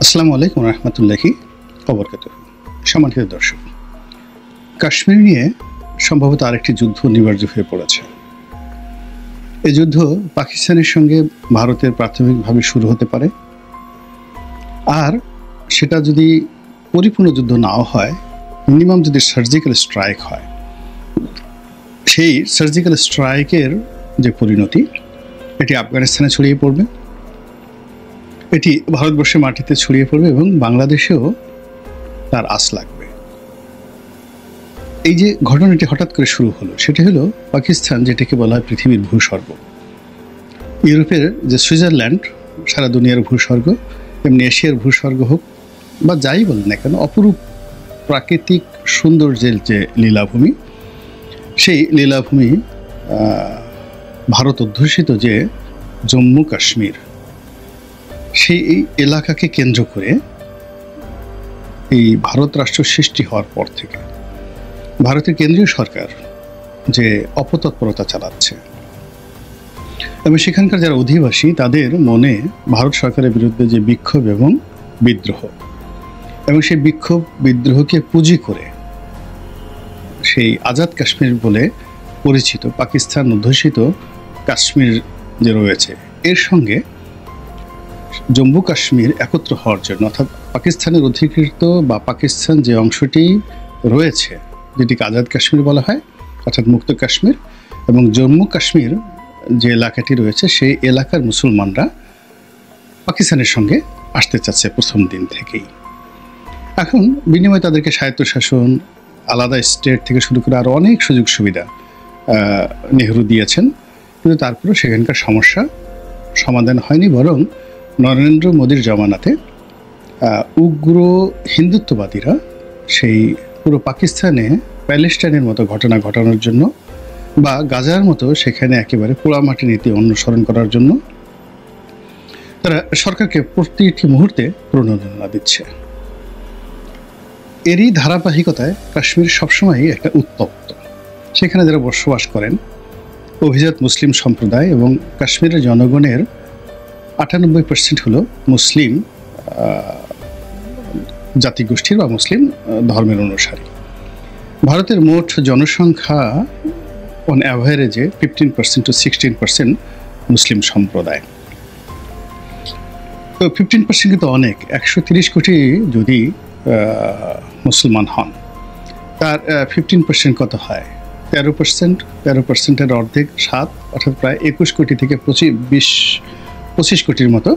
আসসালামু আলাইকুম রহমতুল্লাহি ওবরকাতুহু। সম্মানিত দর্শক, কাশ্মীর নিয়ে সম্ভবত আরেকটি যুদ্ধ অনিবার্য হয়ে পড়েছে। এই যুদ্ধ পাকিস্তানের সঙ্গে ভারতের প্রাথমিকভাবে শুরু হতে পারে, আর সেটা যদি পরিপূর্ণ যুদ্ধ নাও হয়, মিনিমাম যদি সার্জিক্যাল স্ট্রাইক হয়, সেই সার্জিক্যাল স্ট্রাইকের যে পরিণতি এটি আফগানিস্তানে ছড়িয়ে পড়বে, এটি ভারতবর্ষের মাটিতে ছড়িয়ে পড়বে এবং বাংলাদেশেও তার আঁচ লাগবে। এই যে ঘটনাটি হঠাৎ করে শুরু হলো, সেটি হলো পাকিস্তান, যেটাকে বলা হয় পৃথিবীর ভূস্বর্গ, ইউরোপের যে সুইজারল্যান্ড সারা দুনিয়ার ভূস্বর্গ, এমনি এশিয়ার ভূস্বর্গ হোক বা যাই বলেন না কেন, অপরূপ প্রাকৃতিক সৌন্দর্যের যে লীলাভূমি, সেই লীলাভূমি ভারত অধ্যুষিত যে জম্মু কাশ্মীর, সেই এলাকাকে কেন্দ্র করে এই ভারত রাষ্ট্র সৃষ্টি হওয়ার পর থেকে ভারতের কেন্দ্রীয় সরকার যে অপতৎপরতা চালাচ্ছে এবং সেখানকার যারা অধিবাসী, তাদের মনে ভারত সরকারের বিরুদ্ধে যে বিক্ষোভ এবং বিদ্রোহ, এবং সেই বিক্ষোভ বিদ্রোহকে পুঁজি করে সেই আজাদ কাশ্মীর বলে পরিচিত পাকিস্তান অধ্যুষিত কাশ্মীর যে রয়েছে, এর সঙ্গে জম্মু কাশ্মীর একত্র হওয়ার জন্য, অর্থাৎ পাকিস্তানের অধিকৃত বা পাকিস্তান যে অংশটি রয়েছে, যেটিকে আজাদ কাশ্মীর বলা হয়, অর্থাৎ মুক্ত কাশ্মীর, এবং জম্মু কাশ্মীর যে এলাকাটি রয়েছে, সেই এলাকার মুসলমানরা পাকিস্তানের সঙ্গে আসতে চাচ্ছে প্রথম দিন থেকেই। এখন বিনিময়ে তাদেরকে স্বায়ত্তশাসন, আলাদা স্টেট থেকে শুরু করে আরও অনেক সুযোগ সুবিধা নেহরু দিয়েছেন, কিন্তু তারপরেও সেখানকার সমস্যা সমাধান হয়নি, বরং নরেন্দ্র মোদীর জমানাতে উগ্র হিন্দুত্ববাদীরা সেই পুরো পাকিস্তানে প্যালেস্টাইনের মতো ঘটনা ঘটানোর জন্য বা গাজার মতো সেখানে একেবারে পোড়ামাটি নীতি অনুসরণ করার জন্য তারা সরকারকে প্রতিটি মুহূর্তে প্রণোদনা দিচ্ছে। এরই ধারাবাহিকতায় কাশ্মীর সবসময়ই একটা উত্তপ্ত। সেখানে যারা বসবাস করেন অভিজাত মুসলিম সম্প্রদায়, এবং কাশ্মীরের জনগণের 98% হলো মুসলিম জাতিগোষ্ঠীর বা মুসলিম ধর্মের অনুসারী। ভারতের মোট জনসংখ্যা অন অ্যাভারেজে 15% to 16% মুসলিম সম্প্রদায়। তো 15% কিন্তু অনেক। 130 কোটি যদি মুসলমান হন, তার 15% কত হয়? 13%, অর্ধেক 7, অর্থাৎ প্রায় 21 কোটি থেকে 25 কোটির মতো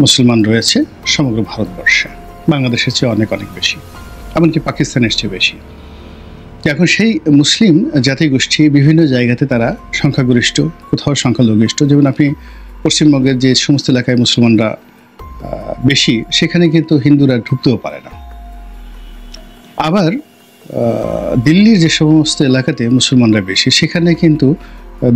মুসলমান রয়েছে সমগ্র ভারতবর্ষে। বাংলাদেশের চেয়ে অনেক অনেক বেশি, এমনকি পাকিস্তানের চেয়ে বেশি। এখন সেই মুসলিম জাতিগোষ্ঠী বিভিন্ন জায়গাতে তারা সংখ্যাগরিষ্ঠ, কোথাও সংখ্যালঘিষ্ঠ। যেমন আপনি পশ্চিমবঙ্গের যে সমস্ত এলাকায় মুসলমানরা বেশি, সেখানে কিন্তু হিন্দুরা ঢুকতেও পারে না। আবার দিল্লির যে সমস্ত এলাকাতে মুসলমানরা বেশি, সেখানে কিন্তু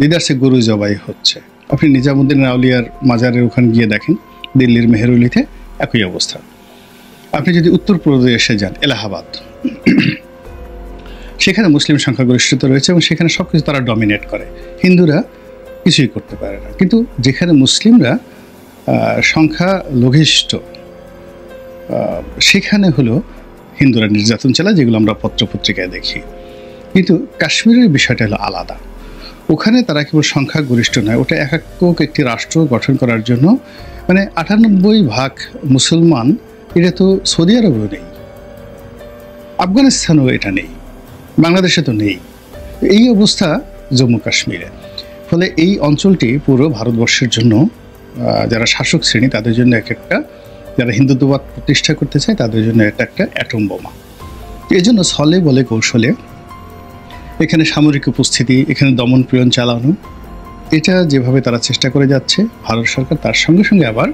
দিদারসে গরু জবাই হচ্ছে। আপনি নিজামুদ্দিন আউলিয়ার মাজারের ওখানে গিয়ে দেখেন, দিল্লির মেহেরুলিতে একই অবস্থা। আপনি যদি উত্তরপ্রদেশে যান, এলাহাবাদ, সেখানে মুসলিম সংখ্যাগরিষ্ঠতা রয়েছে এবং সেখানে সব কিছু তারা ডমিনেট করে, হিন্দুরা কিছুই করতে পারে না। কিন্তু যেখানে মুসলিমরা সংখ্যালঘিষ্ঠ, সেখানে হলো হিন্দুরা নির্যাতন চালায়, যেগুলো আমরা পত্রপত্রিকায় দেখি। কিন্তু কাশ্মীরের বিষয়টা হলো আলাদা। ওখানে তারা কেবল সংখ্যাগরিষ্ঠ নয়, ওটা একক একটি রাষ্ট্র গঠন করার জন্য, মানে 98% মুসলমান, এটা তো সৌদি আরবেও নেই, আফগানিস্তানেও এটা নেই, বাংলাদেশে তো নেই। এই অবস্থা জম্মু কাশ্মীরে। ফলে এই অঞ্চলটি পুরো ভারতবর্ষের জন্য, যারা শাসক শ্রেণী তাদের জন্য একটা, যারা হিন্দুত্ববাদ প্রতিষ্ঠা করতে চায় তাদের জন্য এটা একটা অ্যাটম বোমা। এই জন্য ছলে বলে কৌশলে এখানে সামরিক উপস্থিতি, এখানে দমন পীড়ন চালানো, এটা যেভাবে তারা চেষ্টা করে যাচ্ছে ভারত সরকার, তার সঙ্গে সঙ্গে আবার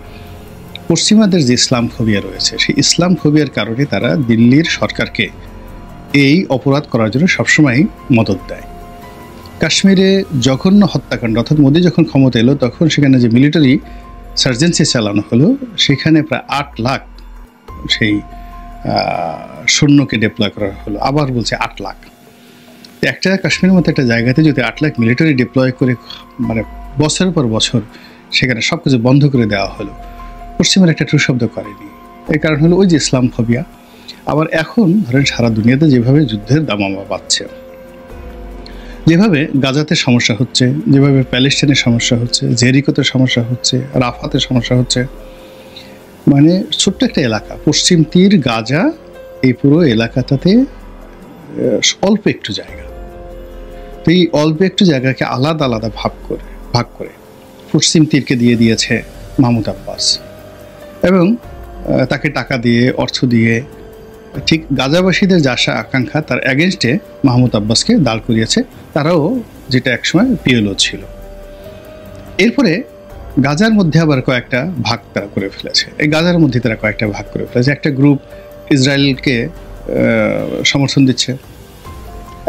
পশ্চিমাদের যে ইসলাম ফোবিয়া রয়েছে, সেই ইসলাম ফোবিয়ার কারণে তারা দিল্লির সরকারকে এই অপরাধ করার জন্য সবসময় মদত দেয়। কাশ্মীরে জঘন্য হত্যাকাণ্ড, অর্থাৎ মোদী যখন ক্ষমতা এলো তখন সেখানে যে মিলিটারি সার্জেন্সি চালানো হলো, সেখানে প্রায় 8 লাখ সেই সৈন্যকে ডিপ্লয় করা হলো। আবার বলছে 8 লাখ। একটা কাশ্মীরের মতো একটা জায়গাতে যদি 8 লাখ মিলিটারি ডিপ্লয় করে, মানে বছরের পর বছর সেখানে সব কিছু বন্ধ করে দেওয়া হলো, পশ্চিমের একটা ট্রু শব্দ করেনি। এর কারণ হলো ওই যে ইসলাম ফোবিয়া। আবার এখন ধরেন সারা দুনিয়াতে যেভাবে যুদ্ধের দামামা বাড়ছে, যেভাবে গাজাতে সমস্যা হচ্ছে, যেভাবে প্যালেস্টাইনের সমস্যা হচ্ছে, জেরিকোতে সমস্যা হচ্ছে, রাফাতে সমস্যা হচ্ছে, মানে ছোট্ট একটা এলাকা পশ্চিম তীর গাজা, এই পুরো এলাকাটাতে অল্প একটু জায়গা। তো এই অল্প একটু জায়গাকে আলাদা আলাদা ভাগ করে পশ্চিম তীরকে দিয়ে দিয়েছে মাহমুদ আব্বাস, এবং তাকে টাকা দিয়ে, অর্থ দিয়ে, ঠিক গাজাবাসীদের যা আশা আকাঙ্ক্ষা তার অ্যাগেনস্টে মাহমুদ আব্বাসকে দাঁড় করিয়েছে। তারাও যেটা একসময় পিএলও ছিল। এরপরে গাজার মধ্যে আবার কয়েকটা ভাগ তারা করে ফেলেছে। এই গাজার মধ্যে তারা কয়েকটা ভাগ করে ফেলেছে। একটা গ্রুপ ইসরায়েলকে সমর্থন দিচ্ছে,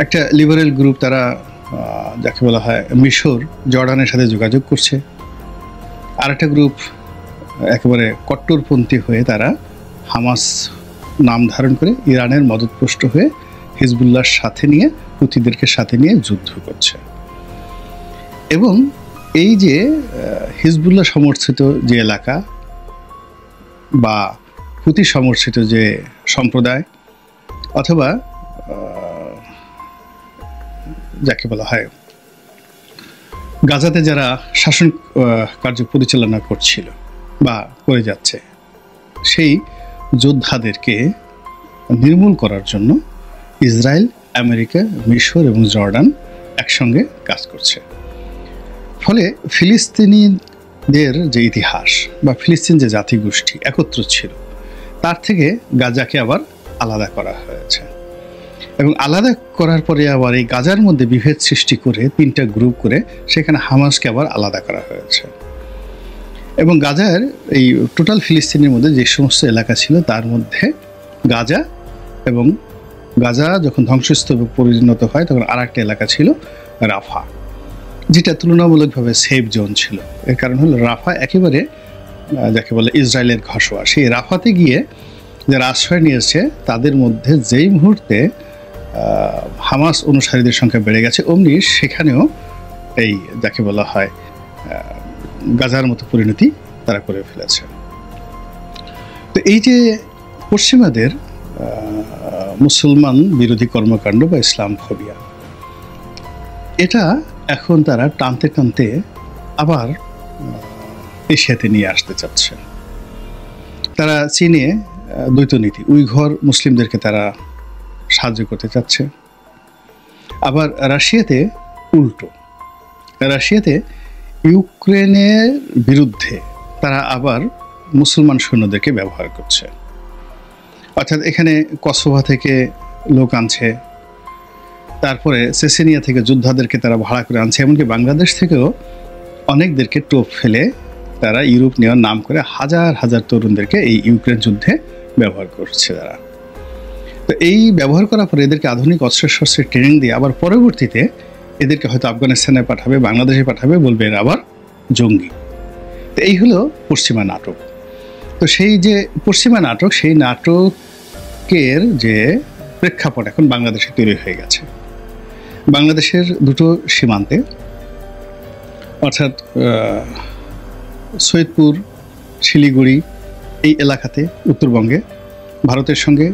একটা লিবারেল গ্রুপ তারা যাকে বলা হয় মিশর, জর্ডানের সাথে যোগাযোগ করছে, আর একটা গ্রুপ একেবারে কট্টরপন্থী হয়ে তারা হামাস নাম ধারণ করে ইরানের মদতপুষ্ট হয়ে হিজবুল্লাহর সাথে নিয়ে, হুতিদেরকে সাথে নিয়ে যুদ্ধ করছে। এবং এই যে হিজবুল্লাহ সমর্থিত যে এলাকা বা হুতি সমর্থিত যে সম্প্রদায়, অথবা যাকে বলা হয় গাজাতে যারা শাসন কার্য পরিচালনা করছিল বা করে যাচ্ছে, সেই যোদ্ধাদেরকে নির্মূল করার জন্য ইসরায়েল, আমেরিকা, মিশর এবং জর্ডান একসঙ্গে কাজ করছে। ফলে ফিলিস্তিনিদের যে ইতিহাস বা ফিলিস্তিন যে জাতিগোষ্ঠী একত্র ছিল, তার থেকে গাজাকে আবার আলাদা করা হয়েছে। এবং আলাদা করার পরে আবার এই গাজার মধ্যে বিভেদ সৃষ্টি করে 3টা গ্রুপ করে সেখানে হামাসকে আবার আলাদা করা হয়েছে। এবং গাজার এই টোটাল ফিলিস্তিনের মধ্যে যে সমস্ত এলাকা ছিল তার মধ্যে গাজা, এবং গাজা যখন ধ্বংসস্তূপে পরিণত হয় তখন আর একটা এলাকা ছিল রাফা, যেটা তুলনামূলকভাবে সেফ জোন ছিল। এর কারণ হলো রাফা একেবারে যাকে বলে ইসরায়েলের ঘসোয়া। সেই রাফাতে গিয়ে যারা আশ্রয় নিয়েছে তাদের মধ্যে যেই মুহূর্তে হামাস অনুসারীদের সংখ্যা বেড়ে গেছে, অমনি সেখানেও এই যাকে বলা হয় গাজার মতো পরিণতি তারা করে ফেলেছে। তো এই যে পশ্চিমাদের মুসলমান বিরোধী কর্মকাণ্ড বা ইসলাম ফোবিয়া, এটা এখন তারা টানতে টানতে আবার এশিয়াতে নিয়ে আসতে চাচ্ছে। তারা চীনে দ্বৈত নীতি, উইঘর মুসলিমদেরকে তারা সাহায্য করতে চাচ্ছে। আবার রাশিয়াতে উল্টো, রাশিয়াতে ইউক্রেনের বিরুদ্ধে তারা আবার মুসলমান সৈন্যদেরকে ব্যবহার করছে। অর্থাৎ এখানে কসোভো থেকে লোক আনছে, তারপরে চেচেনিয়া থেকে যোদ্ধাদেরকে তারা ভাড়া করে আনছে, এমনকি বাংলাদেশ থেকেও অনেকদেরকে টোপ ফেলে তারা ইউরোপ নেওয়ার নাম করে হাজার হাজার তরুণদেরকে এই ইউক্রেন যুদ্ধে ব্যবহার করছে তারা। তো এই ব্যবহার করার পরে এদেরকে আধুনিক অস্ত্রশস্ত্রের ট্রেনিং দিয়ে আবার পরবর্তীতে এদেরকে হয়তো আফগানিস্তানে পাঠাবে, বাংলাদেশে পাঠাবে, বলবে এরা আবার জঙ্গি। তো এই হলো পশ্চিমা নাটক। তো সেই যে পশ্চিমা নাটক, সেই নাটকের যে প্রেক্ষাপট এখন বাংলাদেশে তৈরি হয়ে গেছে। বাংলাদেশের দুটো সীমান্তে, অর্থাৎ সৈয়দপুর, শিলিগুড়ি এই এলাকাতে উত্তরবঙ্গে ভারতের সঙ্গে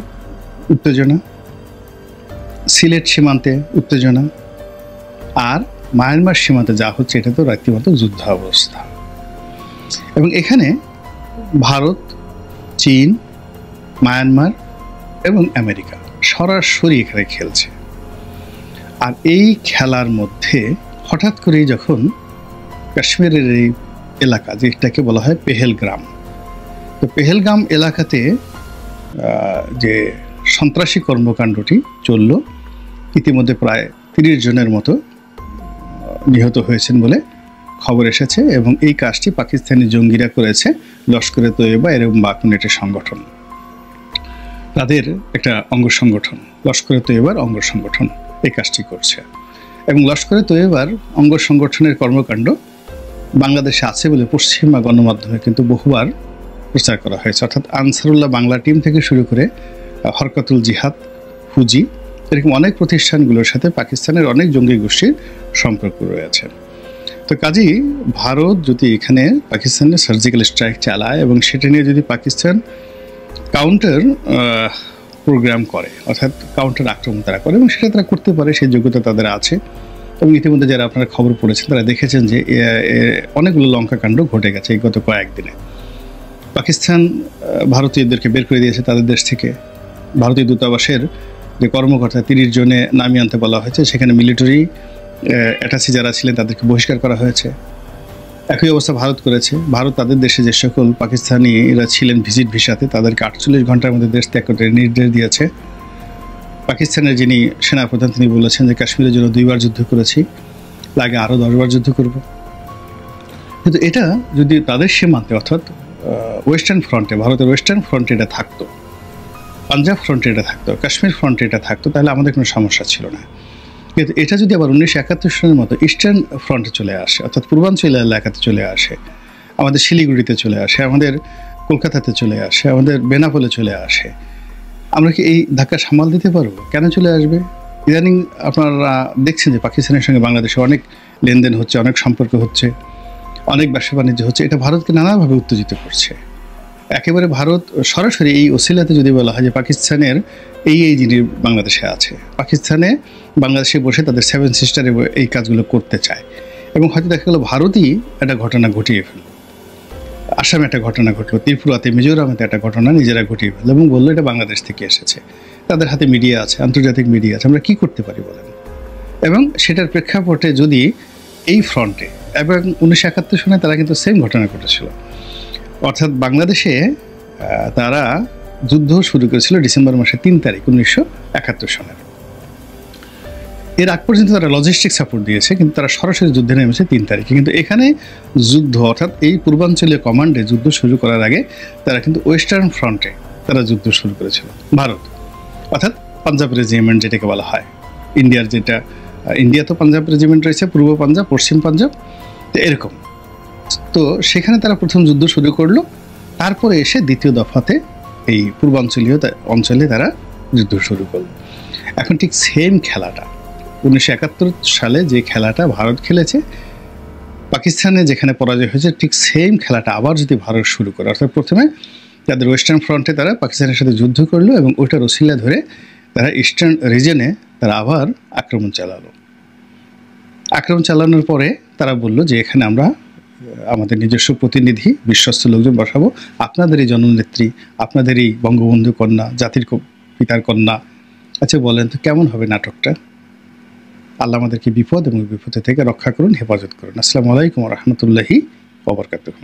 উত্তেজনা, সিলেট সীমান্তে উত্তেজনা, আর মায়ানমার সীমান্তে যা হচ্ছে এটা তো রীতিমতো যুদ্ধাবস্থা। এবং এখানে ভারত, চীন, মায়ানমার এবং আমেরিকা সরাসরি এখানে খেলছে। আর এই খেলার মধ্যে হঠাৎ করেই যখন কাশ্মীরের এই এলাকা, যেটাকে বলা হয় পেহেলগ্রাম, তো পেহেলগ্রাম এলাকাতে যে সন্ত্রাসী কর্মকাণ্ডটি চলল, ইতিমধ্যে প্রায় 30 জনের মতো নিহত হয়েছেন বলে খবর এসেছে। এবং এই কাজটি পাকিস্তানি জঙ্গিরা করেছে, লস্করে তৈয়বা এরকম বাকুনেট সংগঠন, তাদের একটা অঙ্গ সংগঠন, লস্করে তৈয়বার অঙ্গ সংগঠন এই কাজটি করছে। এবং লস্করে তৈয়বার অঙ্গ সংগঠনের কর্মকাণ্ড বাংলাদেশে আছে বলে পশ্চিমা গণমাধ্যমে কিন্তু বহুবার প্রচার করা হয়েছে। অর্থাৎ আনসারুল্লাহ বাংলা টিম থেকে শুরু করে হরকাতুল জিহাদ, হুজি, এরকম অনেক প্রতিষ্ঠানগুলোর সাথে পাকিস্তানের অনেক জঙ্গি গোষ্ঠীর সম্পর্ক রয়েছে। তো কাজেই ভারত যদি এখানে পাকিস্তানের সার্জিক্যাল স্ট্রাইক চালায় এবং সেটা নিয়ে যদি পাকিস্তান কাউন্টার প্রোগ্রাম করে, অর্থাৎ কাউন্টার আক্রমণ তারা করে এবং সেটা তারা করতে পারে, সেই যোগ্যতা তাদের আছে। এবং ইতিমধ্যে যারা আপনারা খবর পড়েছেন তারা দেখেছেন যে অনেকগুলো লঙ্কাকাণ্ড ঘটে গেছে এই গত কয়েকদিনে। পাকিস্তান ভারতীয়দেরকে বের করে দিয়েছে তাদের দেশ থেকে। ভারতীয় দূতাবাসের যে কর্মকর্তা 30 জনে নামিয়ে আনতে বলা হয়েছে, সেখানে মিলিটারি অ্যাটাচি যারা ছিলেন তাদেরকে বহিষ্কার করা হয়েছে। একই অবস্থা ভারত করেছে। ভারত তাদের দেশে যে সকল পাকিস্তানিরা ছিলেন ভিজিট ভিসাতে তাদেরকে 48 ঘন্টার মধ্যে দেশ ত্যাগ করতে নির্দেশ দিয়েছে। পাকিস্তানের যিনি সেনাপ্রধান তিনি বলেছেন যে কাশ্মীরের জন্য 2 বার যুদ্ধ করেছি, লাগে আরও 10 বার যুদ্ধ করব। কিন্তু এটা যদি তাদের সীমান্তে অর্থাৎ ওয়েস্টার্ন ফ্রন্টে, ভারতের ওয়েস্টার্ন ফ্রন্টে এটা থাকতো, পাঞ্জাব ফ্রন্টে এটা থাকতো, কাশ্মীর ফ্রন্টে এটা থাকতো, তাহলে আমাদের কোনো সমস্যা ছিল না। কিন্তু এটা যদি আবার 1971 সালের মতো ইস্টার্ন ফ্রন্টে চলে আসে, অর্থাৎ পূর্বাঞ্চলীয় এলাকাতে চলে আসে, আমাদের শিলিগুড়িতে চলে আসে, আমাদের কলকাতাতে চলে আসে, আমাদের বেনাপোলে চলে আসে, আমরা কি এই ধাক্কা সামাল দিতে পারবো? কেন চলে আসবে? ইদানিং আপনারা দেখছেন যে পাকিস্তানের সঙ্গে বাংলাদেশে অনেক লেনদেন হচ্ছে, অনেক সম্পর্ক হচ্ছে, অনেক ব্যবসা বাণিজ্য হচ্ছে। এটা ভারতকে নানাভাবে উত্তেজিত করছে। একেবারে ভারত সরাসরি এই ওসিলাতে যদি বলা হয় যে পাকিস্তানের এই জিনিস বাংলাদেশে আছে, পাকিস্তানে বাংলাদেশে বসে তাদের 7 সিস্টার এই কাজগুলো করতে চায়, এবং হয়তো দেখা গেলো ভারতই একটা ঘটনা ঘটিয়ে ফেলল, আসামে একটা ঘটনা ঘটলো, ত্রিপুরাতে, মিজোরামেতে একটা ঘটনা নিজেরা ঘটিয়ে ফেললো এবং বললো এটা বাংলাদেশ থেকে এসেছে। তাদের হাতে মিডিয়া আছে, আন্তর্জাতিক মিডিয়া আছে, আমরা কী করতে পারি বলেন? এবং সেটার প্রেক্ষাপটে যদি এই ফ্রন্টে, এবং 1971 সনে তারা কিন্তু সেম ঘটনা ঘটেছিল, অর্থাৎ বাংলাদেশে তারা যুদ্ধ শুরু করেছিল ডিসেম্বর মাসের 3 তারিখ 1971 সনের। এর আগ পর্যন্ত তারা লজিস্টিক সাপোর্ট দিয়েছে, কিন্তু তারা সরাসরি যুদ্ধে নেমেছে 3 তারিখে। কিন্তু এখানে যুদ্ধ, অর্থাৎ এই পূর্বাঞ্চলীয় কমান্ডে যুদ্ধ শুরু করার আগে তারা কিন্তু ওয়েস্টার্ন ফ্রন্টে তারা যুদ্ধ শুরু করেছিল ভারত, অর্থাৎ পাঞ্জাব রেজিমেন্ট যেটাকে বলা হয়। ইন্ডিয়ার যেটা, ইন্ডিয়া তো পাঞ্জাব রেজিমেন্ট রয়েছে, পূর্ব পাঞ্জাব, পশ্চিম পাঞ্জাব, তো এরকম। তো সেখানে তারা প্রথম যুদ্ধ শুরু করলো, তারপরে এসে দ্বিতীয় দফাতে এই পূর্বাঞ্চলীয় অঞ্চলে তারা যুদ্ধ শুরু করলো। এখন ঠিক সেম খেলাটা 1971 সালে যে খেলাটা ভারত খেলেছে, পাকিস্তানে যেখানে পরাজয় হয়েছে, ঠিক সেম খেলাটা আবার যদি ভারত শুরু করে, অর্থাৎ প্রথমে তাদের ওয়েস্টার্ন ফ্রন্টে তারা পাকিস্তানের সাথে যুদ্ধ করলো এবং ওইটার ওসিলা ধরে তারা ইস্টার্ন রিজনে তারা আবার আক্রমণ চালালো। আক্রমণ চালানোর পরে তারা বললো যে এখানে আমরা আমাদের নিজস্ব প্রতিনিধি, বিশ্বস্ত লোকজন বসাবো, আপনাদেরই জননেত্রী, আপনাদেরই বঙ্গবন্ধু কন্যা, জাতির পিতার কন্যা। আচ্ছা বলেন তো কেমন হবে নাটকটা? আল্লাহ আমাদেরকে বিপদ এবং বিপদে থেকে রক্ষা করুন, হেফাজত করুন। আসসালামু আলাইকুম ওয়া রাহমাতুল্লাহি ওয়া বারাকাতুহু।